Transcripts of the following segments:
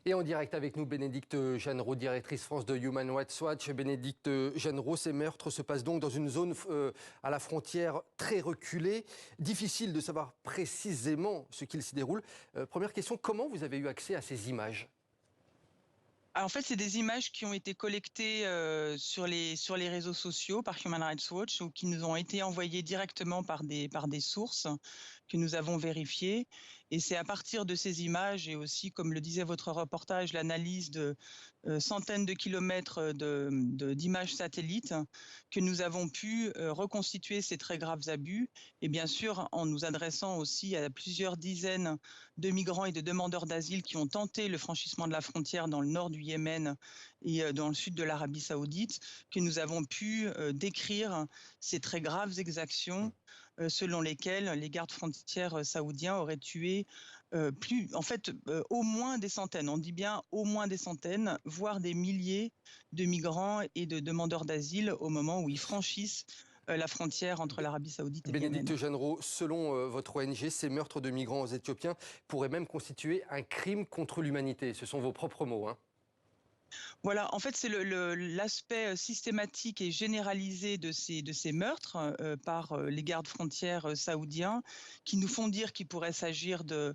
Et en direct avec nous, Bénédicte Jeannereau, directrice France de Human Rights Watch. Bénédicte Jeannereau, ces meurtres se passent donc dans une zone à la frontière très reculée. Difficile de savoir précisément ce qu'il s'y déroule. Première question, comment vous avez eu accès à ces images ? En fait, c'est des images qui ont été collectées sur les réseaux sociaux par Human Rights Watch ou qui nous ont été envoyées directement par des sources que nous avons vérifiées. Et c'est à partir de ces images et aussi, comme le disait votre reportage, l'analyse de centaines de kilomètres d'images satellites que nous avons pu reconstituer ces très graves abus. Et bien sûr, en nous adressant aussi à plusieurs dizaines de migrants et de demandeurs d'asile qui ont tenté le franchissement de la frontière dans le nord du Yémen et dans le sud de l'Arabie Saoudite, que nous avons pu décrire ces très graves exactions selon lesquelles les gardes frontières saoudiens auraient tué au moins des centaines, on dit bien au moins des centaines, voire des milliers de migrants et de demandeurs d'asile au moment où ils franchissent la frontière entre l'Arabie Saoudite et le Bénédicte Yémen. Jeannereau, selon votre ONG, ces meurtres de migrants éthiopiens pourraient même constituer un crime contre l'humanité. Ce sont vos propres mots, hein. Voilà, en fait, c'est l'aspect systématique et généralisé de ces meurtres par les gardes frontières saoudiens qui nous font dire qu'il pourrait s'agir de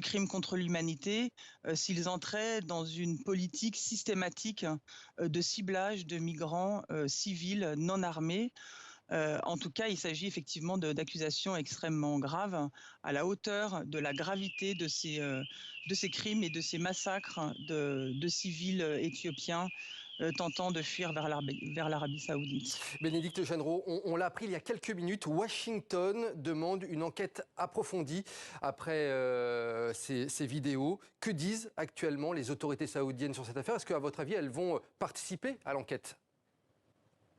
crimes contre l'humanité s'ils entraient dans une politique systématique de ciblage de migrants civils non armés. En tout cas, il s'agit effectivement d'accusations extrêmement graves, à la hauteur de la gravité de ces crimes et de ces massacres de civils éthiopiens tentant de fuir vers l'Arabie Saoudite. Bénédicte Jeannereau, on l'a appris il y a quelques minutes, Washington demande une enquête approfondie après ces vidéos. Que disent actuellement les autorités saoudiennes sur cette affaire? Est-ce qu'à votre avis, elles vont participer à l'enquête?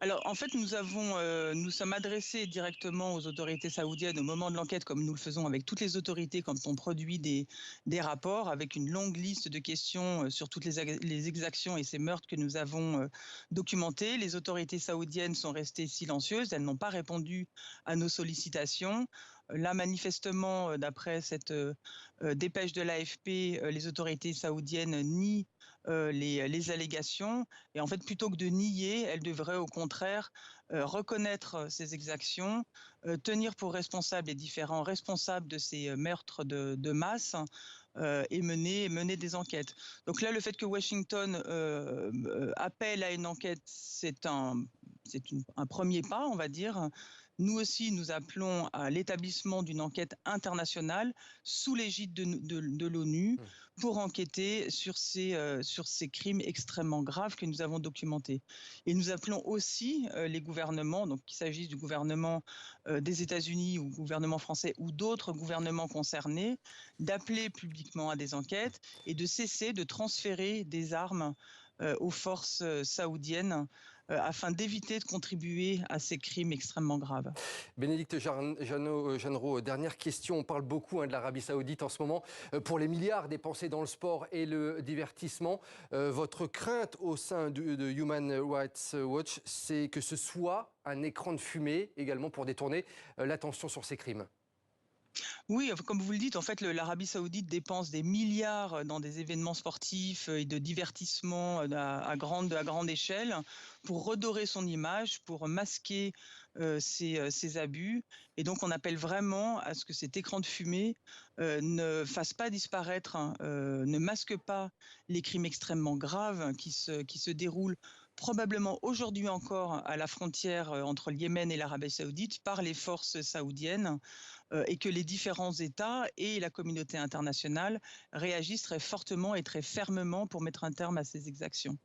Alors, en fait, nous sommes adressés directement aux autorités saoudiennes au moment de l'enquête, comme nous le faisons avec toutes les autorités quand on produit des rapports, avec une longue liste de questions sur toutes les exactions et ces meurtres que nous avons documentés. Les autorités saoudiennes sont restées silencieuses, elles n'ont pas répondu à nos sollicitations. Là, manifestement, d'après cette dépêche de l'AFP, les autorités saoudiennes nient les allégations. Et en fait, plutôt que de nier, elles devraient au contraire reconnaître ces exactions, tenir pour responsables les différents responsables de ces meurtres de masse et mener des enquêtes. Donc là, le fait que Washington appelle à une enquête, c'est un premier pas, on va dire. Nous aussi, nous appelons à l'établissement d'une enquête internationale sous l'égide de l'ONU pour enquêter sur ces crimes extrêmement graves que nous avons documentés. Et nous appelons aussi les gouvernements, donc qu'il s'agisse du gouvernement des États-Unis ou du gouvernement français ou d'autres gouvernements concernés, d'appeler publiquement à des enquêtes et de cesser de transférer des armes aux forces saoudiennes afin d'éviter de contribuer à ces crimes extrêmement graves. Bénédicte Jeannereau, dernière question. On parle beaucoup de l'Arabie Saoudite en ce moment pour les milliards dépensés dans le sport et le divertissement. Votre crainte au sein de Human Rights Watch, c'est que ce soit un écran de fumée également pour détourner l'attention sur ces crimes. Oui, comme vous le dites, en fait, l'Arabie Saoudite dépense des milliards dans des événements sportifs et de divertissement à grande échelle pour redorer son image, pour masquer ses abus. Et donc, on appelle vraiment à ce que cet écran de fumée ne fasse pas disparaître, ne masque pas les crimes extrêmement graves qui se déroulent probablement aujourd'hui encore à la frontière entre le Yémen et l'Arabie Saoudite par les forces saoudiennes et que les différents États et la communauté internationale réagissent très fortement et très fermement pour mettre un terme à ces exactions.